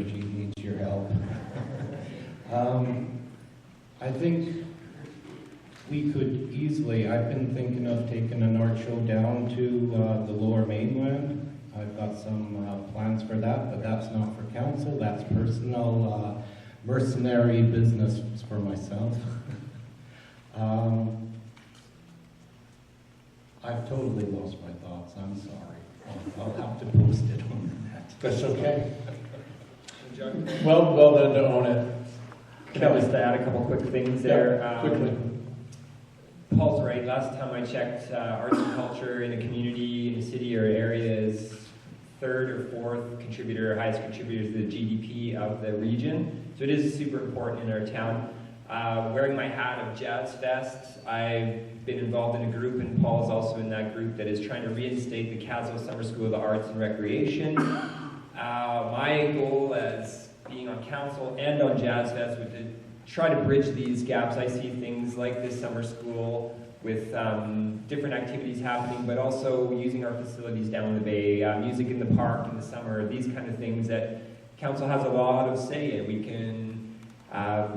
She needs your help. I think we could easily, I've been thinking of taking an art show down to the Lower Mainland. I've got some plans for that, but that's not for council. That's personal mercenary business for myself. I've totally lost my thoughts. I'm sorry. I'll have to post it on the net. That's okay. Well done to own it. Can I just add a couple quick things there? Yeah, quickly. Paul's right. Last time I checked, arts and culture in a community, in a city or area is third or fourth contributor, or highest contributor to the GDP of the region. So it is super important in our town. Wearing my hat of Jazz Fest, I've been involved in a group, and Paul's also in that group, that is trying to reinstate the Kaslo Summer School of the Arts and Recreation. My goal as being on council and on Jazz Fest was to try to bridge these gaps. I see things like this summer school with different activities happening, but also using our facilities down the bay, music in the park in the summer, these kind of things that council has a lot of say in. We can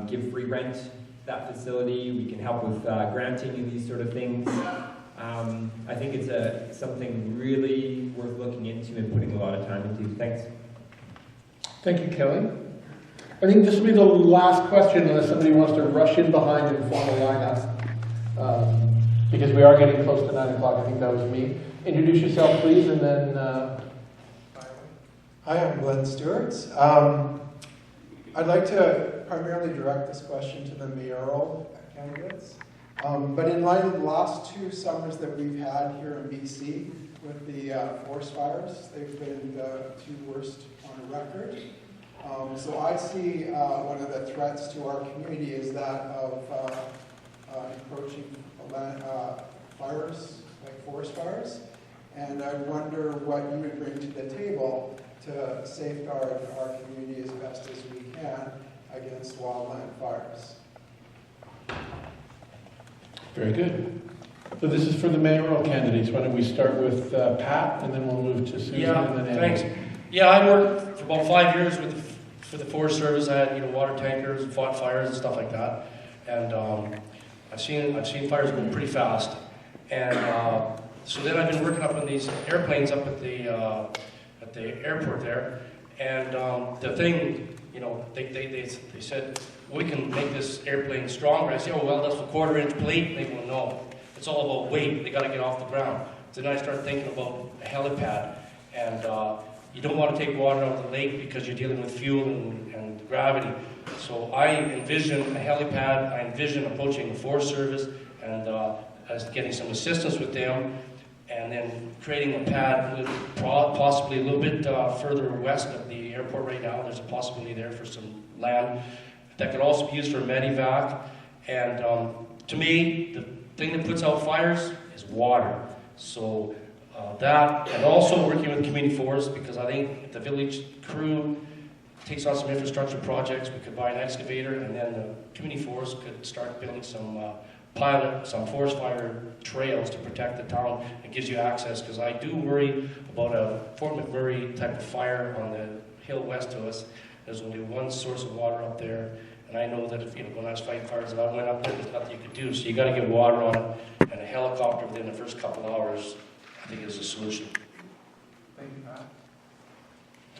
give free rent that facility, we can help with granting and these sort of things. I think it's something really worth looking into and putting a lot of time into. Thanks. Thank you, Kelly. I think this will be the last question unless somebody wants to rush in behind and form a lineup. Because we are getting close to 9 o'clock. I think that was me. Introduce yourself, please, and then... Hi, I'm Glenn Stewart. I'd like to primarily direct this question to the mayoral candidates. But in light of the last 2 summers that we've had here in BC with the forest fires, they've been the 2 worst on record. So I see one of the threats to our community is that of encroaching fires, like forest fires. And I wonder what you would bring to the table to safeguard our community as best as we can against wildland fires. Very good. So this is for the mayoral candidates. Why don't we start with Pat, and then we'll move to Susan, and then Andy. Thanks. Yeah, I worked for about 5 years for the Forest Service. I had water tankers, fought fires and stuff like that, and I've seen fires go pretty fast. And so then I've been working up on these airplanes up at the airport there, and the thing, they said, we can make this airplane stronger. I said, oh, well, that's a 1/4-inch plate. And they go, no, it's all about weight. They got to get off the ground. So then I started thinking about a helipad, and you don't want to take water out of the lake because you're dealing with fuel and gravity. So I envision a helipad. I envision approaching the Forest Service and getting some assistance with them, and then creating a pad possibly a little bit further west of the airport right now. There's a possibility there for some land that could also be used for medevac. And to me, the thing that puts out fires is water. So that, and also working with community forests, because I think if the village crew takes on some infrastructure projects, we could buy an excavator, and then the community forest could start building some some forest fire trails to protect the town. It gives you access, because I do worry about a Fort McMurray type of fire on the hill west of us. There's only one source of water up there, and I know that if when I was fighting fires, if I went up there, there's nothing you could do. So you got to get water on it, and a helicopter within the first couple hours, I think, is a solution. Thank you, Pat.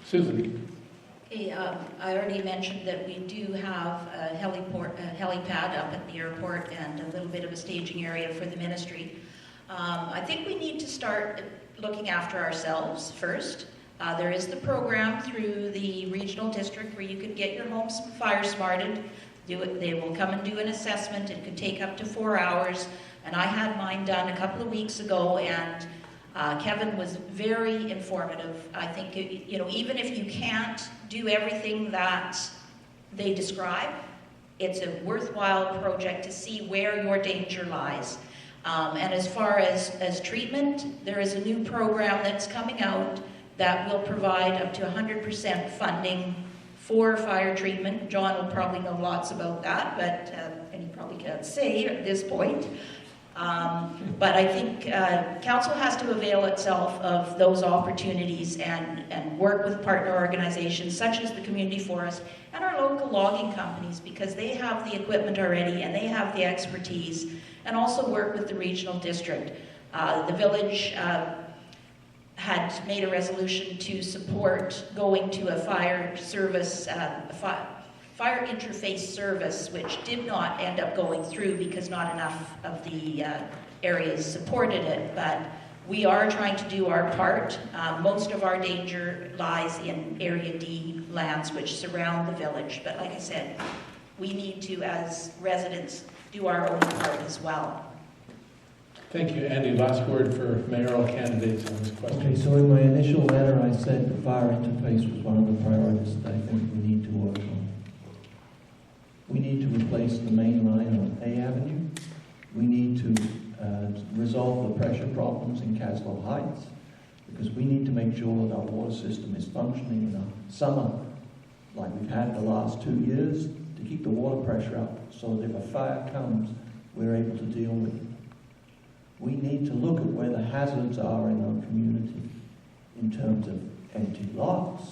Susan. Okay, I already mentioned that we do have a helipad up at the airport and a little bit of a staging area for the ministry. I think we need to start looking after ourselves first. There is the program through the regional district where you can get your homes fire smarted. They will come and do an assessment. It could take up to 4 hours. And I had mine done a couple of weeks ago, and Kevin was very informative. I think, even if you can't do everything that they describe, it's a worthwhile project to see where your danger lies. And as far as treatment, there is a new program that's coming out that will provide up to 100% funding for fire treatment. John will probably know lots about that, but and he probably can't say at this point. But I think council has to avail itself of those opportunities and work with partner organizations such as the Community Forest and our local logging companies, because they have the equipment already and they have the expertise, and also work with the regional district. The village had made a resolution to support going to a fire service, fire interface service, which did not end up going through because not enough of the areas supported it, but we are trying to do our part. Most of our danger lies in Area D lands which surround the village, but like I said, we need to, as residents, do our own part as well. Thank you, Andy. Last word for mayoral candidates on this question. Okay, so in my initial letter, I said the fire interface was one of the priorities that I think we need to work on. We need to replace the main line on A Avenue. We need to resolve the pressure problems in Kaslo Heights, because we need to make sure that our water system is functioning in the summer, like we've had the last 2 years, to keep the water pressure up so that if a fire comes, we're able to deal with it. We need to look at where the hazards are in our community in terms of empty lots,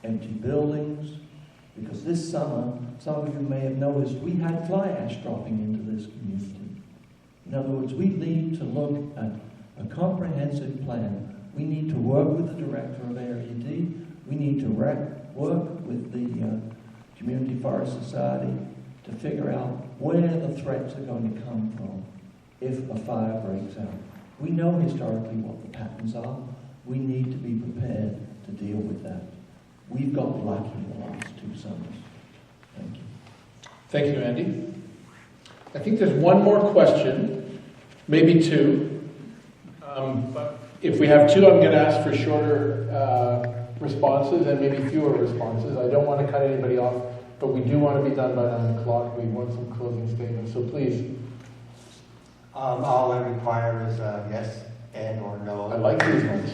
empty buildings, because this summer, some of you may have noticed, we had fly ash dropping into this community. In other words, we need to look at a comprehensive plan. We need to work with the director of Area D. We need to work with the Community Forest Society to figure out where the threats are going to come from if a fire breaks out. We know historically what the patterns are. We need to be prepared to deal with that. We've got lucky the last 2 summers. Thank you. Thank you, Andy. I think there's one more question, maybe 2. But if we have 2, I'm going to ask for shorter responses and maybe fewer responses. I don't want to cut anybody off, but we do want to be done by 9 o'clock. We want some closing statements, so please. All I require is a yes and or no. I like these ones.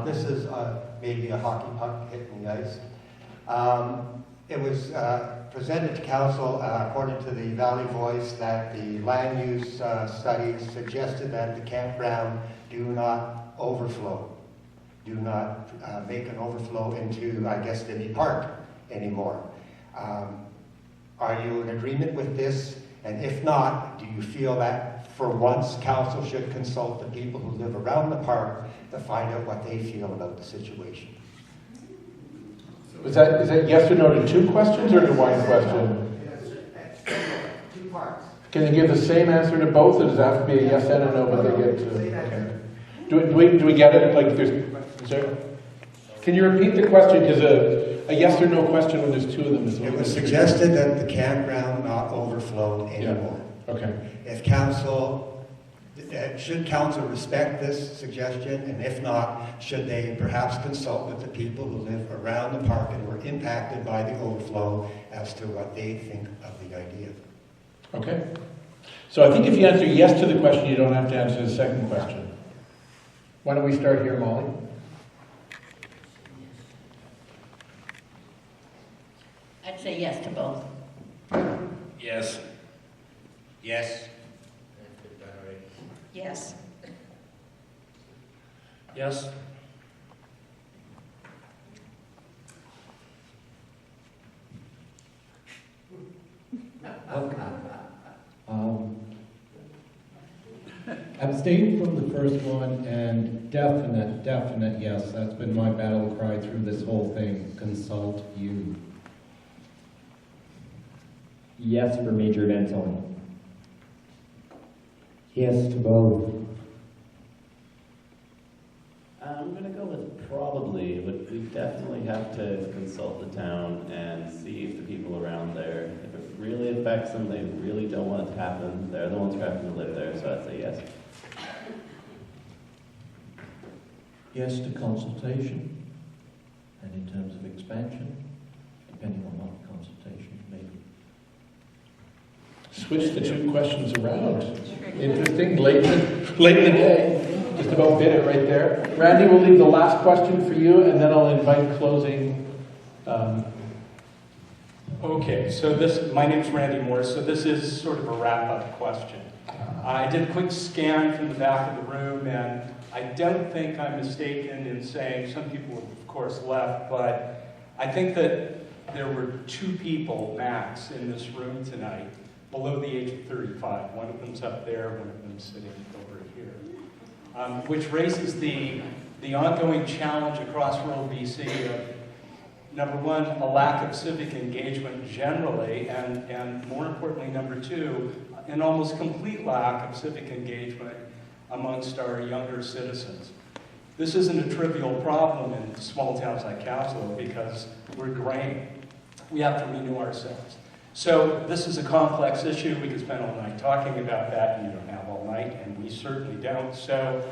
This is maybe a hockey puck hitting the ice. It was presented to council, according to the Valley Voice, that the land use studies suggested that the campground do not overflow, do not make an overflow into, I guess, Denny Park anymore. Are you in agreement with this? And if not, do you feel that for once council should consult the people who live around the park to find out what they feel about the situation? Is that yes or no to 2 questions or to 1 question? 2 parts. Can they give the same answer to both, or does it have to be a yes and a no, but they get to? Okay. Do we get it? Like, can you repeat the question? Is a yes or no question when there's 2 of them? It was suggested that the campground not overflow anymore. Yeah. Okay. If council, should council respect this suggestion, and if not, should they perhaps consult with the people who live around the park and were impacted by the overflow as to what they think of the idea? Okay. So I think if you answer yes to the question, you don't have to answer the second question. Why don't we start here, Molly? I'd say yes to both. Yes. Yes. Yes. Yes. Abstain from the first one, and definite yes. That's been my battle cry through this whole thing. Consult you. Yes for major events only. Yes to both. I'm going to go with probably, but we definitely have to consult the town and see if the people around there, if it really affects them, they really don't want it to happen, they're the ones who have to live there, so I'd say yes. Yes to consultation, and in terms of expansion, depending on what the consultation may be. Switch the 2 questions around. Interesting. Late in the day. Just about bit it right there. Randy, we'll leave the last question for you, and then I'll invite closing Okay, so my name's Randy Morris, so this is sort of a wrap-up question. I did a quick scan from the back of the room, and I don't think I'm mistaken in saying, some people of course left, but I think that there were 2 people max in this room tonight below the age of 35. One of them's up there, one of them's sitting over here. Which raises the ongoing challenge across rural BC of, number one, a lack of civic engagement generally, and more importantly, number 2, an almost complete lack of civic engagement amongst our younger citizens. This isn't a trivial problem in small towns like Kaslo because we're graying. We have to renew ourselves. So this is a complex issue. We could spend all night talking about that, and you don't have all night, and we certainly don't. So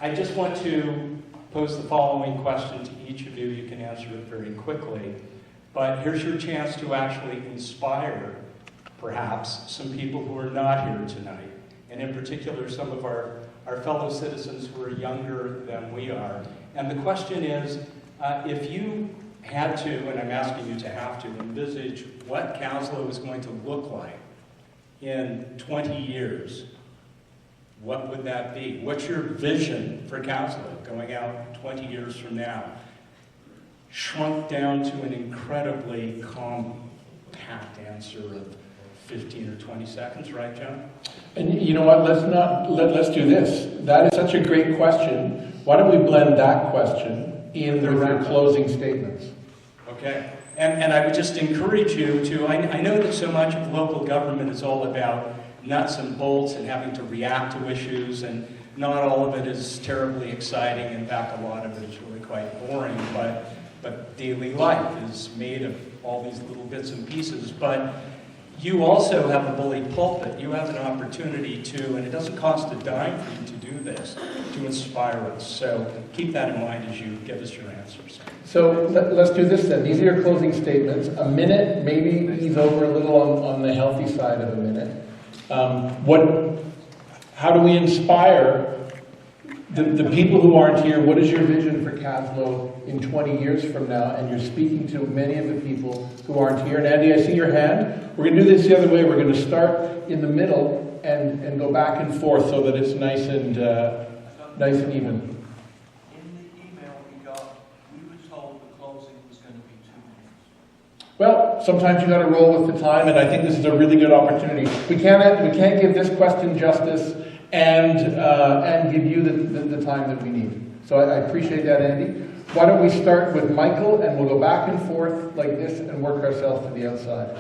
I just want to pose the following question to each of you. You can answer it very quickly. But here's your chance to actually inspire, perhaps, some people who are not here tonight. And in particular, some of our fellow citizens who are younger than we are. And the question is, if you had to, and I'm asking you to have to, envisage what Kaslo is going to look like in 20 years, what would that be? What's your vision for Kaslo going out 20 years from now? Shrunk down to an incredibly compact answer of 15 or 20 seconds, right, John? And you know what, let's do this. That is such a great question. Why don't we blend that question in with your closing statements? Okay, and I would just encourage you to, I know that so much of local government is all about nuts and bolts and having to react to issues, and not all of it is terribly exciting. In fact, a lot of it is really quite boring, but daily life is made of all these little bits and pieces. But you also have a bully pulpit. You have an opportunity to, and it doesn't cost a dime for you to do this, to inspire us. So keep that in mind as you give us your answers. So let's do this then. These are your closing statements. A minute, maybe ease over a little on the healthy side of a minute. How do we inspire the people who aren't here? What is your vision for Kaslo in 20 years from now? And you're speaking to many of the people who aren't here. And Andy, I see your hand. We're going to do this the other way. We're going to start in the middle and go back and forth so that it's nice and even. Well, sometimes you got to roll with the time, and I think this is a really good opportunity. We can't give this question justice and give you the time that we need. So I appreciate that, Andy. Why don't we start with Michael, and we'll go back and forth like this and work ourselves to the outside.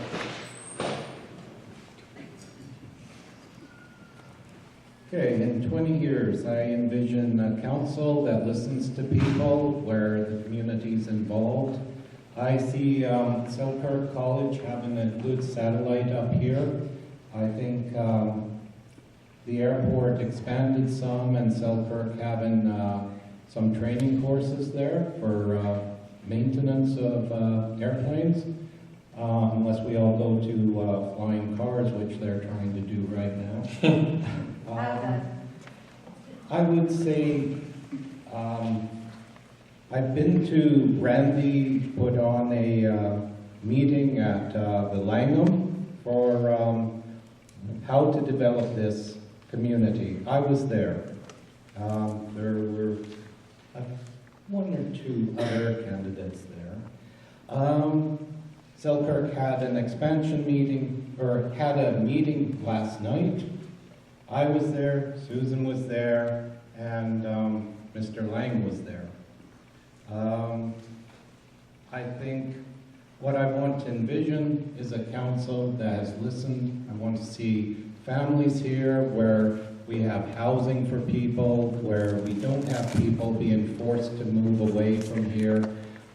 Okay, in 20 years, I envision a council that listens to people, where the community's involved. I see Selkirk College having a good satellite up here. I think the airport expanded some, and Selkirk having some training courses there for maintenance of airplanes, unless we all go to flying cars, which they're trying to do right now. I would say I've been to, Randy put on a meeting at the Langham for how to develop this community. I was there. There were one or two other candidates there. Selkirk had an expansion meeting, or had a meeting last night. I was there, Susan was there, and Mr. Lang was there. I think what I want to envision is a council that has listened. I want to see families here where we have housing for people, where we don't have people being forced to move away from here.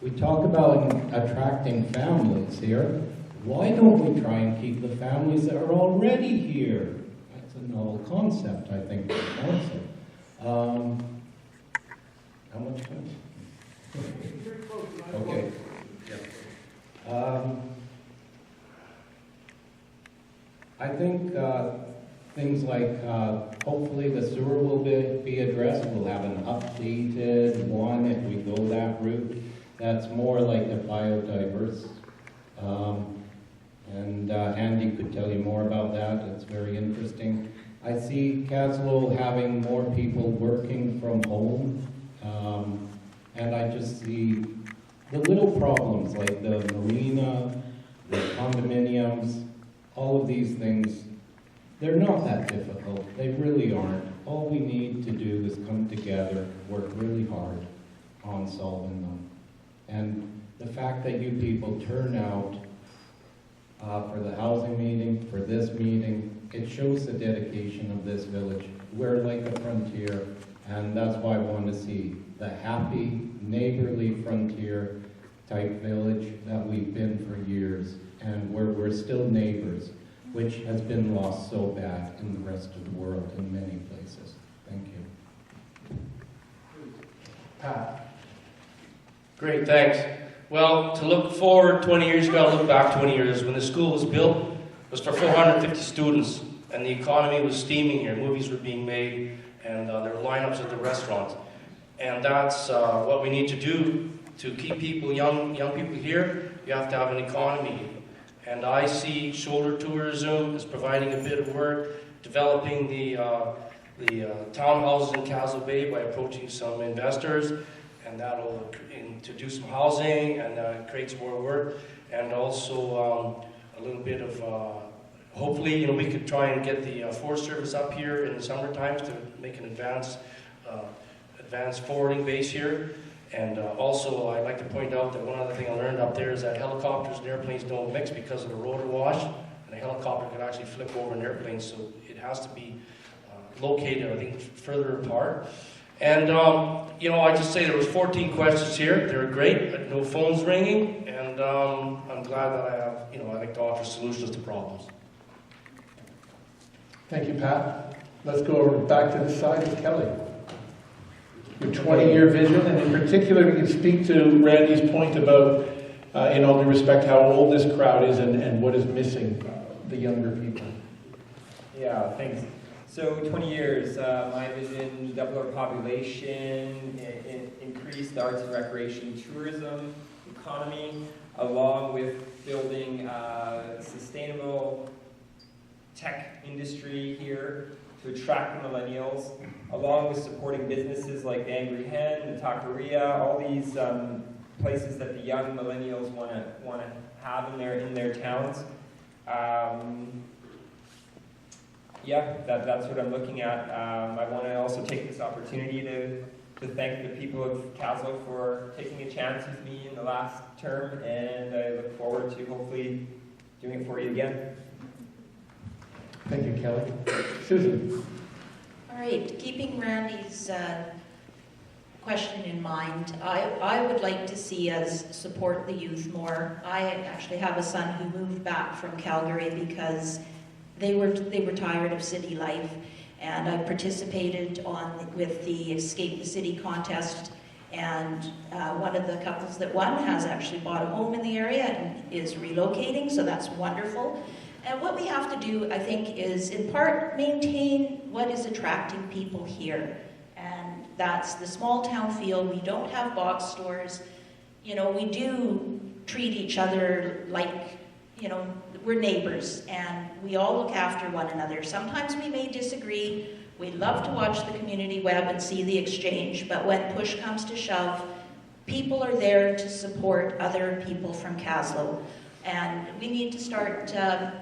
We talk about attracting families here. Why don't we try and keep the families that are already here? That's a novel concept, I think, for the council. How much time? Okay. I think things like hopefully the sewer will be addressed. We'll have an updated one if we go that route. That's more like a biodiverse And Andy could tell you more about that. It's very interesting. I see Kaslo having more people working from home, and I just see the little problems like the marina, the condominiums, all of these things. They're not that difficult. They really aren't. All we need to do is come together, work really hard on solving them. And the fact that you people turn out for the housing meeting, for this meeting, it shows the dedication of this village. We're like a frontier, and that's why I want to see the happy, neighborly frontier type village that we've been for years, and where we're still neighbors, which has been lost so bad in the rest of the world in many places. Thank you. Pat? Great, thanks. Well, to look forward 20 years ago, look back 20 years. When the school was built, it was for 450 students, and the economy was steaming here. Movies were being made, and there were lineups at the restaurants. And that's what we need to do to keep people, young people here. You have to have an economy. And I see shoulder tourism as providing a bit of work, developing the townhouses in Kaslo Bay by approaching some investors, and that'll introduce some housing and create some more work, and also a little bit of, hopefully, we could try and get the Forest Service up here in the summer times to make an advanced forwarding base here. And also, I'd like to point out that one other thing I learned up there is that helicopters and airplanes don't mix because of the rotor wash, and a helicopter could actually flip over an airplane, so it has to be located, I think, further apart. And, I just say there was 14 questions here. They were great, no phones ringing, and I'm glad that I have, I like to offer solutions to problems. Thank you, Pat. Let's go over back to this side of Kelly. Your 20-year vision, and in particular, we can speak to Randy's point about, in all due respect, how old this crowd is and what is missing, the younger people. Yeah, thanks. So 20 years, my vision, double our population, increase the arts and recreation, tourism, economy, along with building a sustainable tech industry here to attract the millennials, along with supporting businesses like the Angry Hen, the Taqueria, all these places that the young millennials want to have in their towns. Yeah, that's what I'm looking at. I want to also take this opportunity to thank the people of Kaslo for taking a chance with me in the last term, and I look forward to hopefully doing it for you again. Thank you, Kelly. Susan. All right, keeping Randy's question in mind, I would like to see us support the youth more. I actually have a son who moved back from Calgary because they were tired of city life, and I participated with the Escape the City contest, and one of the couples that won has actually bought a home in the area and is relocating, so that's wonderful. And what we have to do, I think, is in part maintain what is attracting people here, and that's the small town feel. We don't have box stores. We do treat each other like, we're neighbors, and we all look after one another. Sometimes we may disagree. We love to watch the community web and see the exchange, but when push comes to shove, people are there to support other people from Kaslo. And we need to start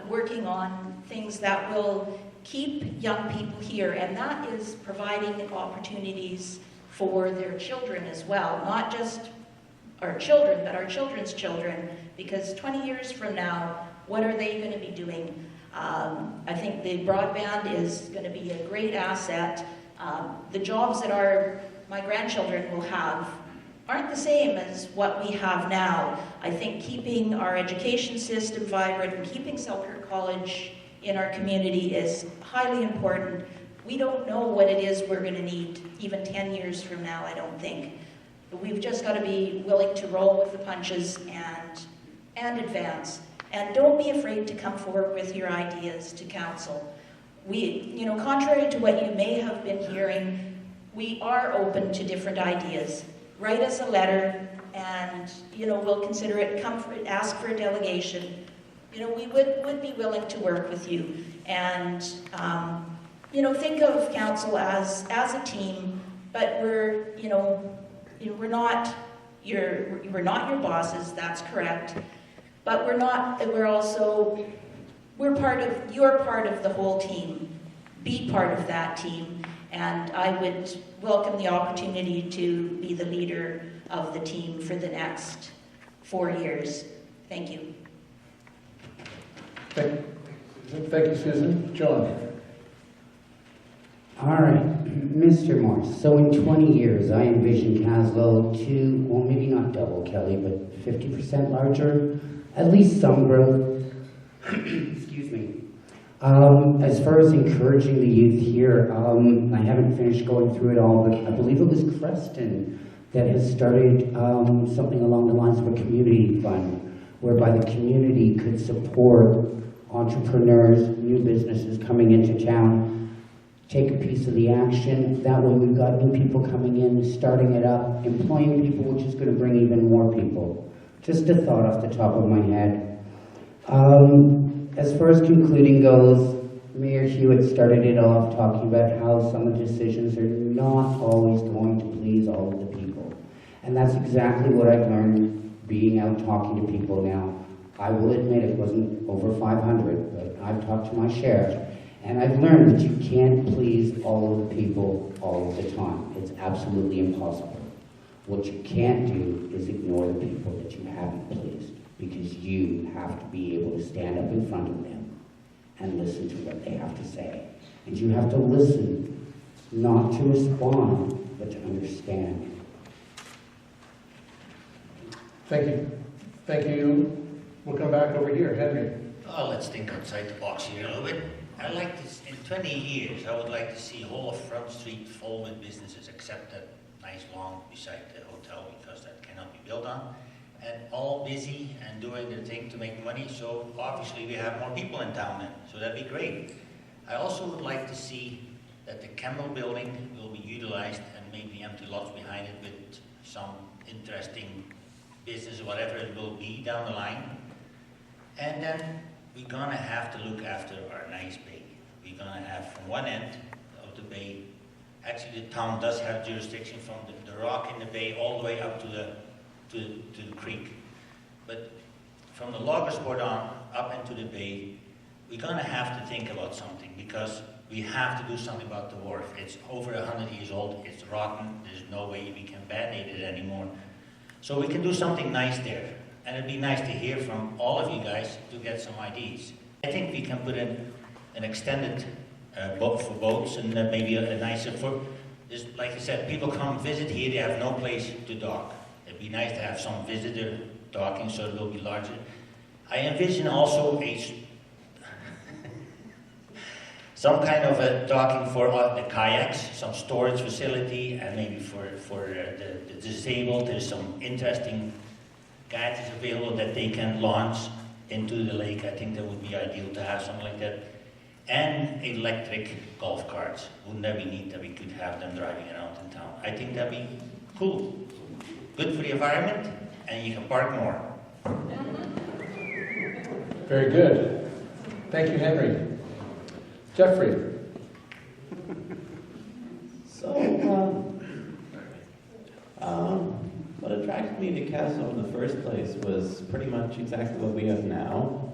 working on things that will keep young people here, and that is providing opportunities for their children as well, not just our children, but our children's children, because 20 years from now, what are they going to be doing? I think the broadband is going to be a great asset. The jobs that my grandchildren will have aren't the same as what we have now. I think keeping our education system vibrant and keeping Selkirk College in our community is highly important. We don't know what it is we're going to need even 10 years from now, I don't think. But we've just got to be willing to roll with the punches and advance. And don't be afraid to come forward with your ideas to council. Contrary to what you may have been hearing, we are open to different ideas. Write us a letter, and, you know, we'll consider it, ask for a delegation, you know, we would be willing to work with you. And, you know, think of council as a team, but we're not your bosses, that's correct. But you're part of the whole team. Be part of that team. And I would welcome the opportunity to be the leader of the team for the next 4 years. Thank you. Thank you, Susan. John? All right, Mr. Morse. So in 20 years, I envision Kaslo to, well, maybe not double, Kelly, but 50% larger, at least some growth. Excuse me. As far as encouraging the youth here, I haven't finished going through it all, but I believe it was Creston that has started something along the lines of a community fund, whereby the community could support entrepreneurs, new businesses coming into town, take a piece of the action. That way we've got new people coming in, starting it up, employing people, which is going to bring even more people. Just a thought off the top of my head. As far as concluding goes, Mayor Hewitt started it off talking about how some of the decisions are not always going to please all of the people. And that's exactly what I've learned being out talking to people now. I will admit it wasn't over 500, but I've talked to my share. And I've learned that you can't please all of the people all of the time. It's absolutely impossible. What you can't do is ignore the people that you haven't pleased, because you have to be able to stand up in front of them and listen to what they have to say. And you have to listen, not to respond, but to understand. Thank you. Thank you. We'll come back over here. Henry. Oh, let's think outside the box here a little bit. I'd like to, in 20 years, I would like to see whole of Front Street full with businesses, except that nice lawn beside the hotel, because that cannot be built on. And all busy and doing their thing to make money, so obviously we have more people in town then, so that'd be great. I also would like to see that the Campbell building will be utilized and maybe empty lots behind it with some interesting business or whatever it will be down the line. And then we're gonna have to look after our nice bay. We're gonna have from one end of the bay, actually the town does have jurisdiction from the rock in the bay all the way up to the creek. But from the loggers board on, up into the bay, we're gonna have to think about something, because we have to do something about the wharf. It's over 100 years old, it's rotten, there's no way we can band-aid it anymore. So we can do something nice there. And it'd be nice to hear from all of you guys to get some ideas. I think we can put in an extended boat for boats, and maybe a nicer, like I said, people come visit here, they have no place to dock. It'd be nice to have some visitor docking, so it will be larger. I envision also some kind of a docking for the kayaks, some storage facility, and maybe for the disabled, there's some interesting gadgets available that they can launch into the lake. I think that would be ideal to have something like that. And electric golf carts. Wouldn't that be neat that we could have them driving around in town? I think that'd be cool. Good for the environment, and you can park more. Very good. Thank you, Henry. Jeffrey. So, what attracted me to Kaslo in the first place was pretty much exactly what we have now.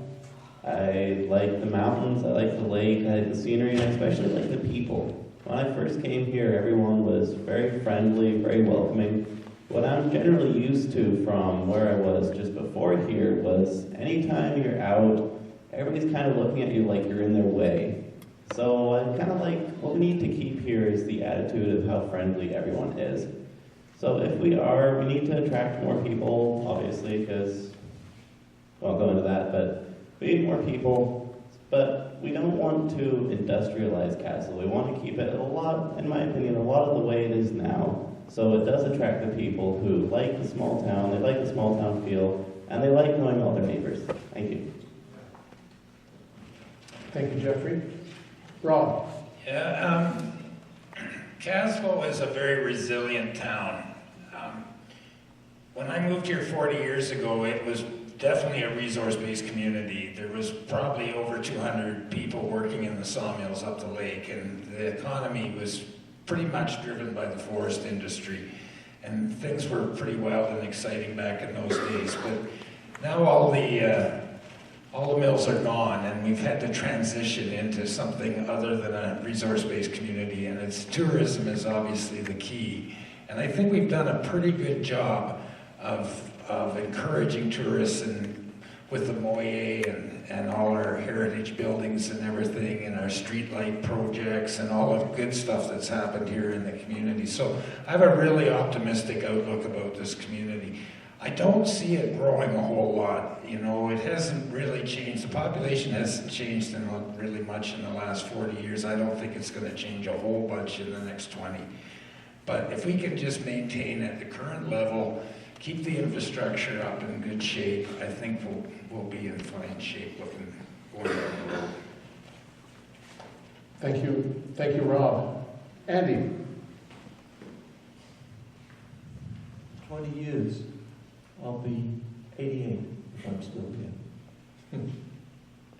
I like the mountains, I like the lake, I like the scenery, and I especially like the people. When I first came here, everyone was very friendly, very welcoming. What I'm generally used to from where I was just before here was anytime you're out, everybody's kind of looking at you like you're in their way. So I'm kind of like, what we need to keep here is the attitude of how friendly everyone is. So if we need to attract more people, obviously, because, well, I'll go into that, but we need more people, but we don't want to industrialize Kaslo. We want to keep it in my opinion, a lot of the way it is now. So it does attract the people who like the small town, they like the small town feel, and they like knowing all their neighbors. Thank you. Thank you, Jeffrey. Rob. Yeah, Kaslo is a very resilient town. When I moved here 40 years ago, it was definitely a resource-based community. There was probably over 200 people working in the sawmills up the lake, and the economy was pretty much driven by the forest industry. And things were pretty wild and exciting back in those days. But now all the mills are gone, and we've had to transition into something other than a resource-based community, and tourism is obviously the key. And I think we've done a pretty good job of encouraging tourists and with the Moye and all our heritage buildings and everything, and our street light projects and all the good stuff that's happened here in the community. So I have a really optimistic outlook about this community. I don't see it growing a whole lot. You know, it hasn't really changed. The population hasn't changed really much in the last 40 years. I don't think it's going to change a whole bunch in the next 20. But if we can just maintain at the current level, keep the infrastructure up in good shape, I think we'll be in fine shape going down the road. Thank you, Rob. Andy? 20 years, I'll be 88 if I'm still here.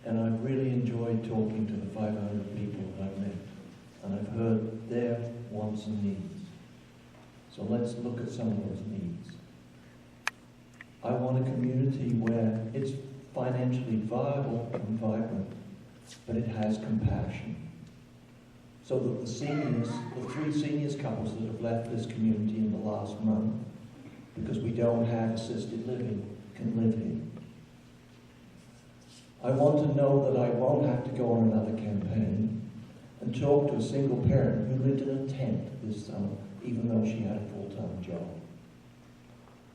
And I've really enjoyed talking to the 500 people I've met, and I've heard their wants and needs. So let's look at some of those needs. I want a community where it's financially viable and vibrant, but it has compassion. So that the seniors, the 3 seniors couples that have left this community in the last month, because we don't have assisted living, can live here. I want to know that I won't have to go on another campaign and talk to a single parent who lived in a tent this summer, even though she had a full-time job.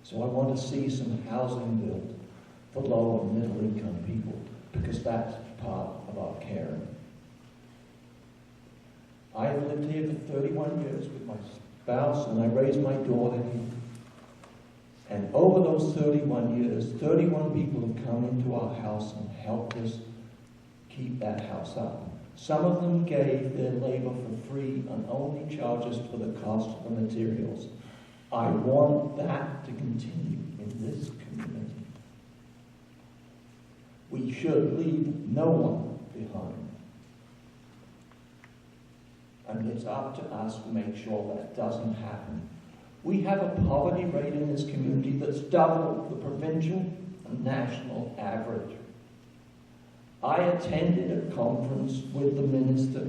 So I want to see some housing built for low and middle income people, because that's part of our caring. I've lived here for 31 years with my spouse, and I raised my daughter here. And over those 31 years, 31 people have come into our house and helped us keep that house up. Some of them gave their labor for free and only charged us for the cost of the materials. I want that to continue in this community. We should leave no one behind. And it's up to us to make sure that doesn't happen. We have a poverty rate in this community that's double the provincial and national average. I attended a conference with the minister,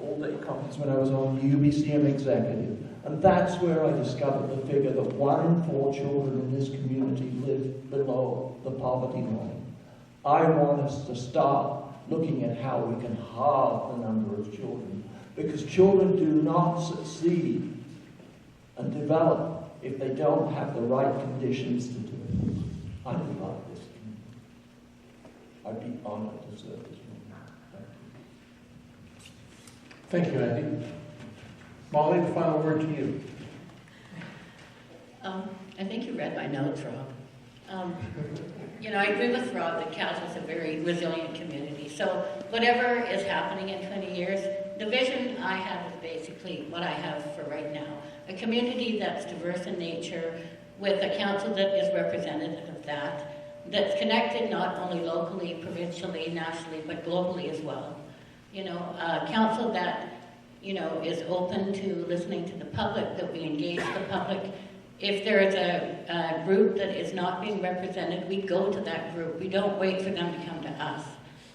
all-day conference when I was on UBCM executive, and that's where I discovered the figure that 1 in 4 children in this community live below the poverty line. I want us to start looking at how we can halve the number of children, because children do not succeed and develop if they don't have the right conditions to do it. I love this community. I'd be honored to serve this community. Thank you, Andy. Molly, the final word to you. I think you read my notes, Rob. You know, I agree with Rob that Kaslo is a very resilient community. So whatever is happening in 20 years, the vision I have is basically what I have for right now. A community that's diverse in nature, with a council that is representative of that, that's connected not only locally, provincially, nationally, but globally as well. You know, a council that, you know, is open to listening to the public, that we engage the public. If there is a group that is not being represented, we go to that group. We don't wait for them to come to us.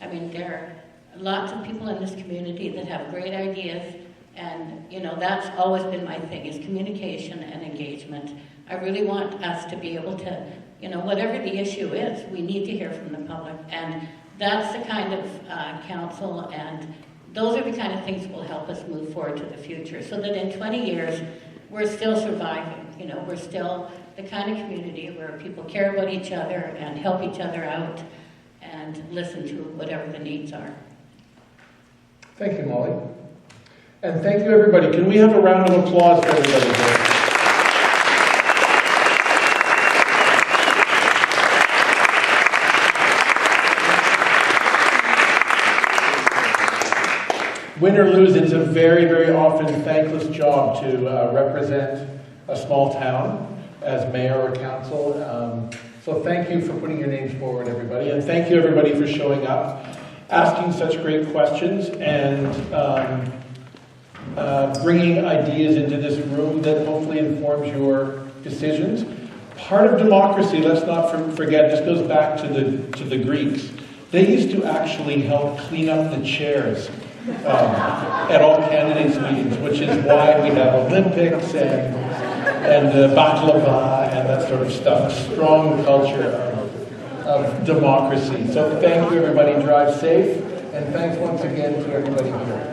I mean, there are lots of people in this community that have great ideas, and, you know, that's always been my thing, is communication and engagement. I really want us to be able to, you know, whatever the issue is, we need to hear from the public, and that's the kind of council, and those are the kind of things that will help us move forward to the future, so that in 20 years, we're still surviving. You know, we're still the kind of community where people care about each other and help each other out and listen to whatever the needs are. Thank you, Molly. And thank you, everybody. Can we have a round of applause for everybody here? Win or lose, it's a very, very often thankless job to represent a small town. as mayor or council. So thank you for putting your names forward, everybody, and thank you everybody for showing up, asking such great questions, and bringing ideas into this room that hopefully informs your decisions. Part of democracy, let's not forget, this goes back to the Greeks. They used to actually help clean up the chairs at all candidates' meetings, which is why we have Olympics and baklava and that sort of stuff. A strong culture of democracy. So thank you, everybody. Drive safe, and thanks once again to everybody here.